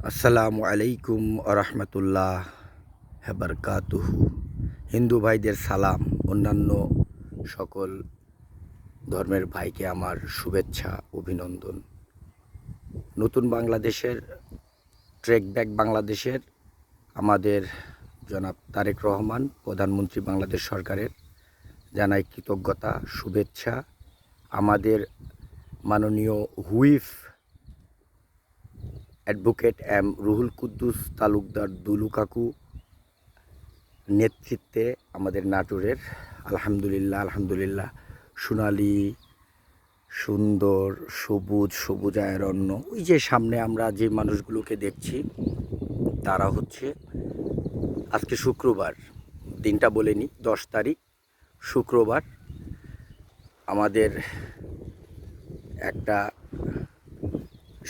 আসসালামু আলাইকুম আরহামতুল্লাহ বারকাতুহু। হিন্দু ভাইদের সালাম, অন্যান্য সকল ধর্মের ভাইকে আমার শুভেচ্ছা, অভিনন্দন। নতুন বাংলাদেশের ট্রেক ব্যাক বাংলাদেশের আমাদের জনাব তারেক রহমান প্রধানমন্ত্রী বাংলাদেশ সরকারের জানাই কৃতজ্ঞতা, শুভেচ্ছা। আমাদের মাননীয় whip advocate M Ruhul Quddus Talukdar Dulu কাকু নেতৃত্বে আমাদের নাটোরের আলহামদুলিল্লাহ সোনালি সুন্দর সবুজায়রণ্য। ওই যে সামনে আমরা যে মানুষগুলোকে দেখছি তারা হচ্ছে আজকে শুক্রবার, দিনটা বলেনি, 10 তারিখ শুক্রবার। আমাদের একটা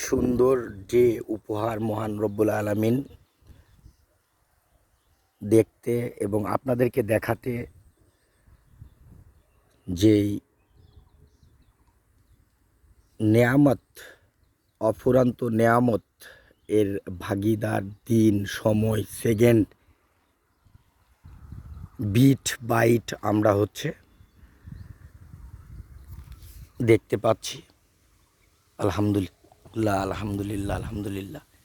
সুন্দর ডে উপহার মহান রব্বুল আলামিন দেখতে এবং আপনাদেরকে দেখাতে যেই নেয়ামত, অফুরন্ত নেয়ামত এর ভাগিদার দিন, সময়, সেকেন্ড, বিট বাইট আমরা হচ্ছে দেখতে পাচ্ছি। আলহামদুলিল্লাহ।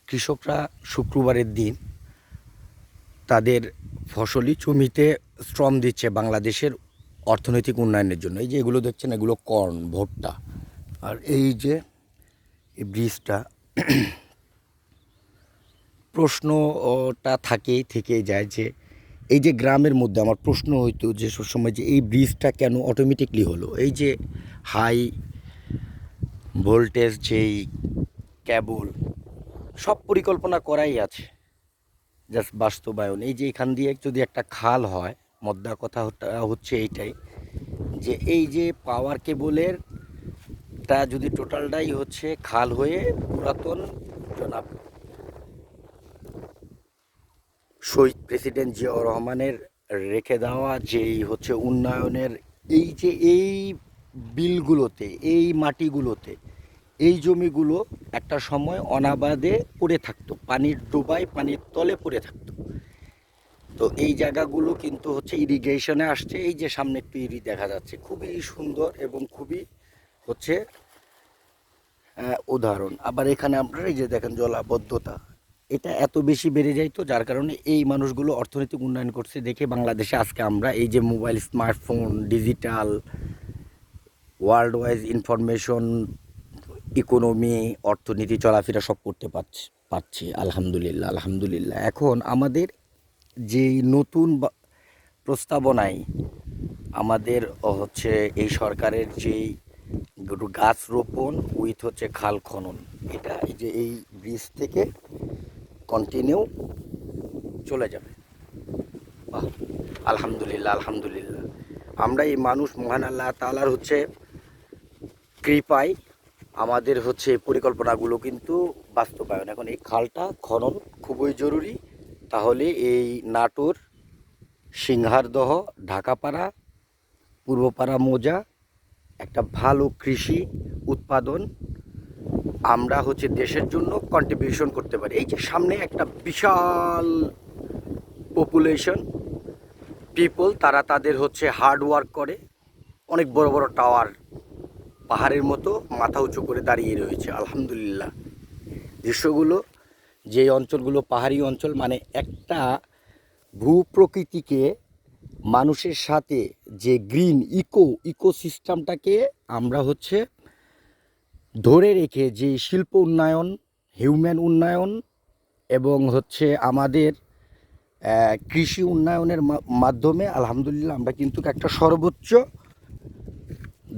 কৃষকরা শুক্রবারের দিন তাদের ফসলি জমিতে শ্রম দিচ্ছে বাংলাদেশের অর্থনৈতিক উন্নয়নের জন্য। এই যে এগুলো দেখছেন, এগুলো কর্ন, ভুট্টা। আর এই যে এই ব্রিজটা, প্রশ্নটা থেকেই যায় যে এই যে গ্রামের মধ্যে আমার প্রশ্ন হইতো যে সবসময় যে এই ব্রিজটা কেন অটোমেটিকলি হলো। এই যে হাই ভোল্টেজ যেই কেবল, সব পরিকল্পনা করাই আছে, জাস্ট বাস্তবায়ন। এই যে এখান দিয়ে যদি একটা খাল হয়, মদ্দা কথা হচ্ছে এইটাই যে এই যে পাওয়ার কেবলের টা যদি টোটালটাই হচ্ছে খাল হয়ে পুরাতন জনাব শহীদ প্রেসিডেন্ট জিয়াউর রহমানের রেখে দেওয়া যেই হচ্ছে উন্নয়নের এই যে এই বিলগুলোতে, এই মাটিগুলোতে, এই জমিগুলো একটা সময় অনাবাদে পড়ে থাকতো, পানির ডোবায় পানির তলে পড়ে থাকতো। তো এই জায়গাগুলো কিন্তু হচ্ছে ইরিগেশনে আসছে। এই যে সামনে একটু দেখা যাচ্ছে, খুবই সুন্দর এবং খুবই হচ্ছে উদাহরণ। আবার এখানে আপনারা এই যে দেখেন জলাবদ্ধতা, এটা এত বেশি বেড়ে যাইতো যার কারণে এই মানুষগুলো অর্থনৈতিক উন্নয়ন করছে দেখে বাংলাদেশে আজকে আমরা এই যে mobile, smartphone, digital, world wise information, economy, অর্থনীতি, চলাফেরা সব করতে পারছি। আলহামদুলিল্লাহ। এখন আমাদের যেই নতুন প্রস্তাবনায় আমাদের হচ্ছে এই সরকারের যেই গাছ রোপণ উইথ হচ্ছে খাল খনন, এটা এই যে এই ব্রিজ থেকে কন্টিনিউ চলে যাবে। বাহ, আলহামদুলিল্লাহ। আমরা এই মানুষ মহান আল্লাহ তাআলার হচ্ছে কৃপায় আমাদের হচ্ছে পরিকল্পনাগুলো কিন্তু বাস্তবায়ন। এখন এই খালটা খনন খুবই জরুরি, তাহলে এই নাটোর, সিংহারদহ, ঢাকাপাড়া, পূর্বপাড়া মৌজা একটা ভালো কৃষি উৎপাদন আমরা হচ্ছে দেশের জন্য কন্ট্রিবিউশন করতে পারি। এই যে সামনে একটা বিশাল পপুলেশন পিপল, তারা তাদের হচ্ছে হার্ড ওয়ার্ক করে, অনেক বড় বড় টাওয়ার পাহাড়ের মতো মাথা উঁচু করে দাঁড়িয়ে রয়েছে। আলহামদুলিল্লাহ, দৃশ্যগুলো, যে অঞ্চলগুলো পাহাড়ি অঞ্চল, মানে একটা ভূপ্রকৃতিকে মানুষের সাথে যে গ্রিন ইকোসিস্টেমটাকে আমরা হচ্ছে ধরে রেখে যে শিল্প উন্নয়ন, হিউম্যান উন্নয়ন এবং হচ্ছে আমাদের কৃষি উন্নয়নের মাধ্যমে আলহামদুলিল্লাহ আমরা কিন্তু একটা সর্বোচ্চ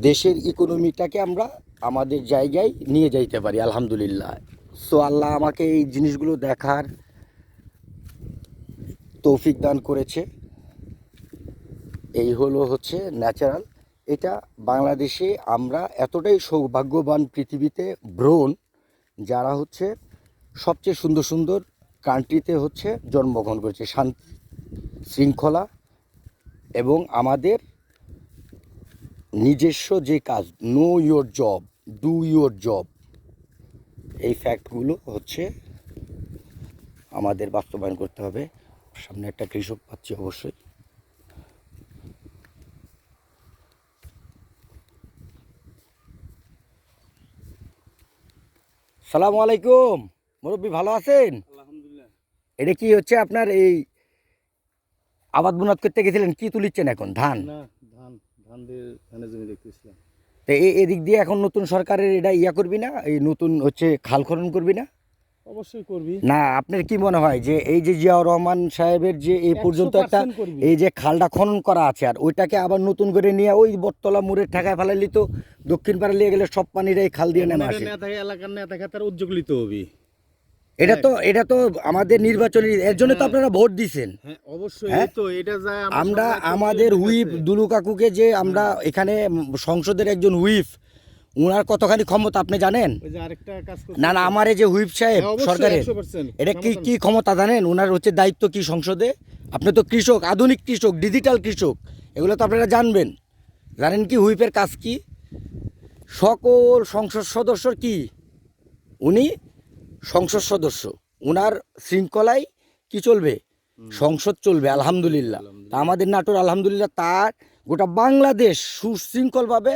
দেশের ইকোনমিটাকে আমরা আমাদের জায়গায় নিয়ে যাইতে পারি। আলহামদুলিল্লাহ। সো আল্লাহ আমাকে এই জিনিসগুলো দেখার তৌফিক দান করেছে। এই হলো হচ্ছে ন্যাচারাল। এটা বাংলাদেশে আমরা এতটাই সৌভাগ্যবান পৃথিবীতে ব্রণ, যারা হচ্ছে সবচেয়ে সুন্দর কান্ট্রিতে হচ্ছে জন্মগ্রহণ করেছে। শান্তি, শৃঙ্খলা এবং আমাদের নিজস্ব যে কাজ, know your job, do your job, এই ফ্যাক্টগুলো হচ্ছে আমাদের বাস্তবায়ন করতে হবে। সামনে একটা কৃষক পাচ্ছি অবশ্যই। সালামু আলাইকুম মুরব্বী, ভালো আছেন? আলহামদুলিল্লাহ। এটা কি হচ্ছে আপনার এই আবাদ বুনাদ করতে গেছিলেন, কি তুলিচ্ছেন এখন? ধান? না, ধান দিয়ে ধানের জমি দেখতেছিলাম। তো এদিক দিয়ে এখন নতুন সরকারের এটা ইয়া করবি না, এই নতুন হচ্ছে খাল খনন করবি না? অবশ্যই করবি। না, আপনার কি মনে হয় যে এই যে জিয়াউর রহমান সাহেবের যে এই পর্যন্ত একটা 100% করবি। এই যে খালটা খনন করা আছে, আর ওইটাকে আবার নতুন করে নিয়ে ওই বটতলা মুড়ের ঠেকায় ফেলাইলি তো দক্ষিণ পাড়া নিয়ে গেলে সব পানির এই খাল দিয়ে নেমে আসে। এলাকার নেতা খাতার উদ্যোগ নিতে হবে। এটা তো আমাদের নির্বাচনী, এর জন্য তো আপনারা ভোট দিছেন। হ্যাঁ, অবশ্যই। হ্যাঁ? এই তো এটা যায় আমরা আমাদের হুইপ দুলু কাকুকে যে আমরা এখানে সংসদের একজন হুইপ, উনার কতখানি ক্ষমতা আপনি জানেন? ওই যে আরেকটা কাজ করতে না, আমার এই যে হুইপ সাহেব হ্যাঁ, অবশ্যই, সরকারের, 100% এটা কি ক্ষমতা জানেন? ওনার হচ্ছে দায়িত্ব কি সংসদে? আপনি তো কৃষক, আধুনিক কৃষক, ডিজিটাল কৃষক, এগুলো তো আপনারা জানবেন। জানেন কি হুইপের কাজ কি? সকল সংসদ সদস্যর কি, উনি সংসদ সদস্য, উনার শৃঙ্খলায় কি চলবে? সংসদ চলবে। আলহামদুলিল্লাহ। তা আমাদের নাটোর আলহামদুলিল্লাহ তার গোটা বাংলাদেশ সুশৃঙ্খলভাবে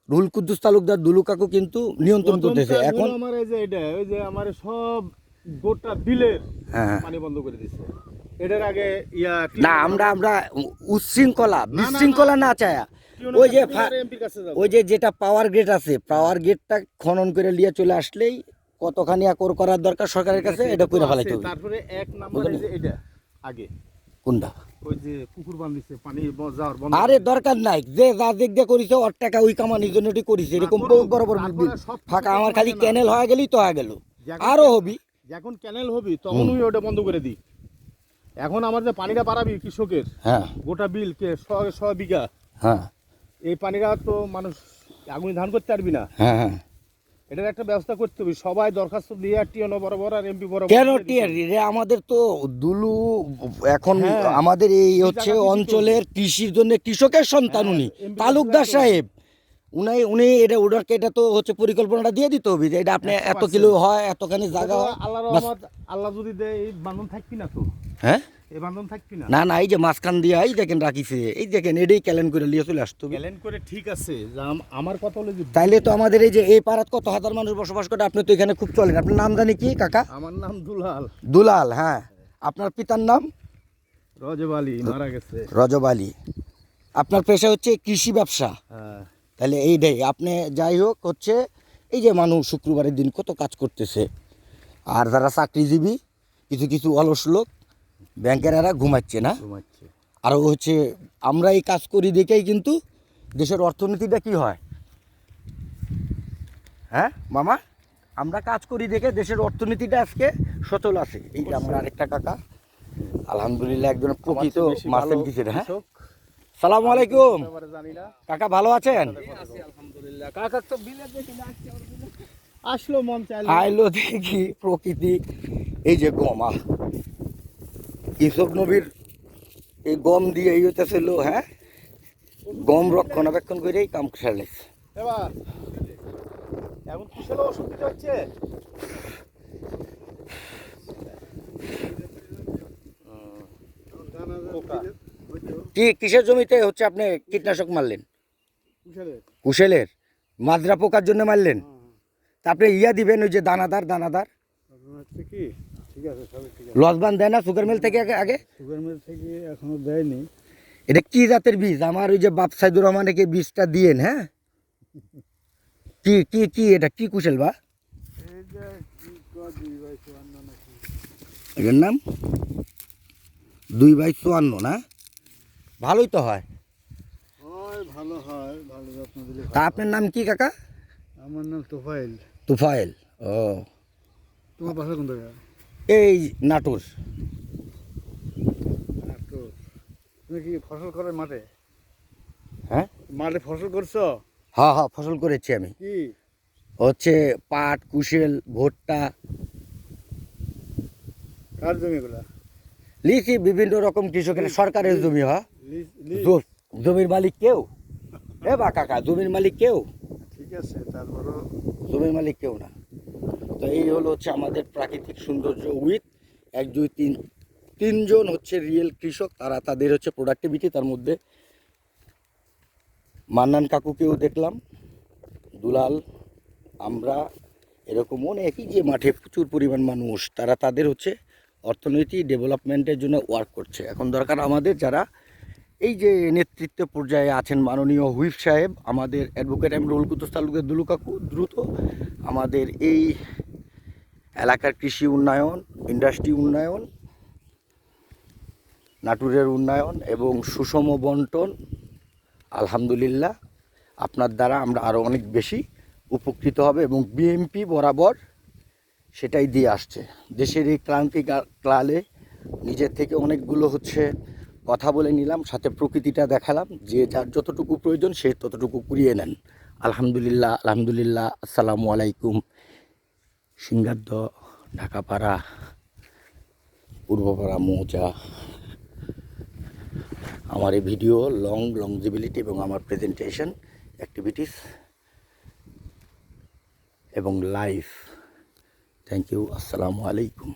রুহুল কুদ্দুস তালুকদার দুলু কাকু কিন্তু নিয়ন্ত্রণ করতেছে এখন। আমার এই যে এটা ওই যে আমার সব গোটা বিলের হ্যাঁ। পানি বন্ধ করে দিছে। এটার আগে না, আমরা উচ্ছৃঙ্খলা বিশৃঙ্খলা না চায়া ওই যে যেটা পাওয়ার গ্রেড আছে, পাওয়ার গ্রেডটা খনন করে নিয়ে চলে আসলেই কতখানি আকর করার দরকার সরকারের কাছে, এটা করে ফেলাইতে হবে। তারপরে এক নম্বরে যে এটা আগে কোনটা? ওই যে পুকুর বাঁধিছে পানি যাওয়ার বন্ধ। আরে দরকার নাই, যে যা দিক দিয়ে করিছে ওর টাকা ওই কামানির জন্য করিছে। এরকম বড় বড় বিল ফাঁকা, আমার খালি ক্যানেল হয়ে গেলেই তো হয়ে গেল, আরো হবি। যখন ক্যানেল হবি তখন ওটা বন্ধ করে দিই। এখন আমার যে পানিটা পারাবি কৃষকের, হ্যাঁ গোটা বিল কে 100 বিঘা, হ্যাঁ এই পানিটা তো মানুষ আগুনে ধান করতে পারবি না। হ্যাঁ হ্যাঁ। এটার একটা ব্যবস্থা করতে হবে। সবাই দরখাস্ত দিয়ে টিএনও বরাবর আর এমপি বরাবর। কেন টিয়ার রে? আমাদের তো দুলু এখন হ্যাঁ। আমাদের এই হচ্ছে অঞ্চলের কৃষির জন্য কৃষকের সন্তান উনি, এমপি তালুকদার সাহেব। উনি ওনাকে এটা তো হচ্ছে পরিকল্পনাটা দিয়ে দিতে হবে যে এটা আপনি এত কিলো হয়, এতখানি জায়গা হয়। আল্লাহর বাস। রহমত, আল্লাহ যদি দেয় এই বান্ধন থাকবি না তো, হ্যাঁ এই বান্ধন থাকবি না। না, এই যে মাঝখান দিয়ে এই দেখেন রাখিছে, এই দেখেন এটাই ক্যালেন করে নিয়ে চলে আসতো। ক্যালেন করে ঠিক আছে, যে আমার কথা হলো যে তাইলে তো আমাদের এই যে এই পাড়াত কত হাজার মানুষ বসবাস করে, আপনি তো এখানে খুব চলেন। আপনার নাম জানি কি কাকা? আমার নাম দুলাল। দুলাল, হ্যাঁ। আপনার পিতার নাম? রজব আলী, মারা গেছে। রজব আলী। আপনার পেশা হচ্ছে কৃষি ব্যবসা। হ্যাঁ। তাহলে এইটাই আপনি, যাই হোক হচ্ছে এই যে মানুষ শুক্রবারের দিন কত কাজ করতেছে, আর যারা চাকরিজীবী কিছু কিছু অলস লোক ব্যাংকের এরা ঘুমাচ্ছে না। ঘুমাচ্ছে। আর হচ্ছে আমরা এই কাজ করি দেখেই কিন্তু দেশের অর্থনীতিটা কি হয়। হ্যাঁ মামা, আমরা কাজ করি দেখে দেশের অর্থনীতিটা আজকে সচল আছে। এই যে আমার আরেকটা কাকা, আলহামদুলিল্লাহ একজন প্রকৃত মাসেন কিসের। হ্যাঁ, সালামু আলাইকুম জানি না কাকা, ভালো আছেন? আলহামদুলিল্লাহ। কাকা তো বিলে দেখি না, আসলো মন চাইলো। আইলো দেখি প্রকৃতি। এই যে গম, ইসব নবীর এই গম দিয়ে এই হইতেছিল। হ্যাঁ, গম রক্ষণাবেক্ষণ করেই কাম সারলেছে। এবার এখন কিসের ওষুধ দিতে হচ্ছে? কিসের জমিতে হচ্ছে আপনি কীটনাশক মারলেন? কিসের? কুশেলের মাজরা পোকার জন্য মারলেন। তা আপনি ইয়া দিবেন ওই যে দানাদার হচ্ছে কি ঠিক আছে, সবই ঠিক আছে। লসবান দেয় না সুগার মিল থেকে আগে? সুগার মিল থেকে এখনো দেয়নি। এটা কি জাতের বীজ? আমার ওই যে বাপ সাইদুর রহমানকে বীজটা দিয়েন। হ্যাঁ, কি কি কি এটা কি কুশেল বা? এই যে কি কয় 2/54 নাকি? এটার নাম 2/54 না? ভালোই তো হয়। হয়, ভালো হয়, ভালো যত্ন দিলে। তা আপনার নাম কি কাকা? আমার নাম তোফাইল। তুফাইল। ও, তোমার বাসা কোন জায়গায়? এই নাটোর। তুমি কি ফসল করে মাঠে? হ্যাঁ মাঠে ফসল করছো? হ্যাঁ হ্যাঁ, ফসল করেছি আমি। কি হচ্ছে পাট, কুশেল, ভুট্টা। কার জমিগুলা? লিচি, বিভিন্ন রকম কৃষকের সরকারের জমি। হ্যাঁ, লিজ? জমির মালিক কেউ এ বা কাকা, জমির মালিক কেউ? ঠিক আছে, তারপরও জমির মালিক কেউ না। তো এই হলো হচ্ছে আমাদের প্রাকৃতিক সৌন্দর্য উইথ এক দুই তিন তিনজন হচ্ছে রিয়েল কৃষক, তারা তাদের হচ্ছে প্রোডাক্টিভিটি, তার মধ্যে মান্নান কাকুকেও দেখলাম, দুলাল, আমরা, এরকম অনেকই যে মাঠে প্রচুর পরিমাণ মানুষ, তারা তাদের হচ্ছে অর্থনীতি ডেভেলপমেন্টের জন্য ওয়ার্ক করছে। এখন দরকার আমাদের যারা এই যে নেতৃত্ব পর্যায়ে আছেন, মাননীয় হুইপ সাহেব, আমাদের অ্যাডভোকেট এমরুল কুদ্দুস তালুকের দুলু কাকু, দ্রুত আমাদের এই এলাকার কৃষি উন্নয়ন, ইন্ডাস্ট্রি উন্নয়ন, নাটোরের উন্নয়ন এবং সুষম বন্টন, আলহামদুলিল্লাহ আপনার দ্বারা আমরা আরও অনেক বেশি উপকৃত হবে এবং বিএমপি বরাবর সেটাই দিয়ে আসছে। দেশের এই ক্লালে নিজের থেকে অনেকগুলো হচ্ছে কথা বলে নিলাম, সাথে প্রকৃতিটা দেখালাম, যে যার যতটুকু প্রয়োজন সে ততটুকু কুড়িয়ে নেন। আলহামদুলিল্লাহ, আলহামদুলিল্লাহ। আসসালামু আলাইকুম। সিঙ্গাদ্দ, ঢাকাপাড়া, পূর্বপাড়া মৌজা। আমার এই ভিডিও লংজিবিলিটি এবং আমার প্রেজেন্টেশন অ্যাক্টিভিটিস এবং লাইফ। Thank you. আসসালামু আলাইকুম।